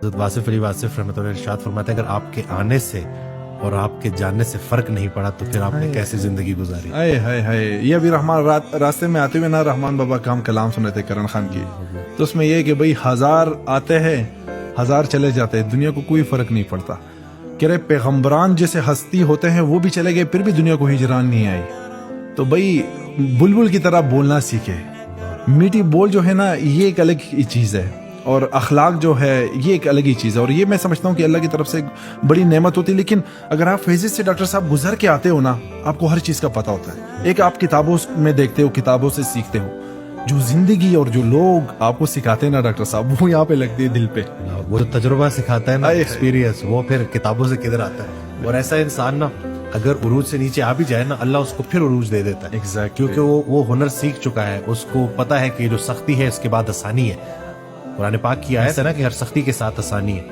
حضرت واصف علی واصف رحمۃ اللہ ارشاد فرماتے ہیں اگر آپ کے آنے سے اور آپ کے جاننے سے فرق نہیں پڑا تو پھر آپ نے کیسے زندگی گزاری؟ یہ ابھی رحمان راستے میں آتے ہوئے نا رحمان بابا کا ہم کلام سنے تھے کرن خان کی، تو اس میں یہ کہ بھائی 1000 آتے ہیں 1000 چلے جاتے ہیں، دنیا کو کوئی فرق نہیں پڑتا. کہ رہے پیغمبران جیسے ہستی ہوتے ہیں وہ بھی چلے گئے پھر بھی دنیا کو ہجران نہیں آئی. تو بھائی بلبل کی طرح بولنا سیکھے. میٹھی بول جو ہے نا یہ ایک الگ ہی چیز ہے، اور اخلاق جو ہے یہ ایک الگ ہی چیز ہے، اور یہ میں سمجھتا ہوں کہ اللہ کی طرف سے ایک بڑی نعمت ہوتی ہے. لیکن اگر آپ فیض سے ڈاکٹر صاحب گزر کے آتے ہو نا، آپ کو ہر چیز کا پتہ ہوتا ہے. ایک آپ کتابوں میں دیکھتے ہو، کتابوں سے سیکھتے ہو، جو زندگی اور جو لوگ آپ کو سکھاتے ہیں نا ڈاکٹر صاحب، وہ یہاں پہ لگتی ہے دل پہ. وہ جو تجربہ سکھاتا ہے نا، ایکسپیرینس، وہ پھر کتابوں سے کدھر آتا ہے. اور ایسا انسان نا اگر عروج سے نیچے آ بھی جائے نا، اللہ اس کو پھر عروج دے دیتا ہے. کیونکہ وہ ہنر سیکھ چکا ہے، اس کو پتا ہے کہ جو سختی ہے اس کے بعد آسانی ہے. قرآن پاک کی آیت ہے نا کہ ہر سختی کے ساتھ آسانی ہے.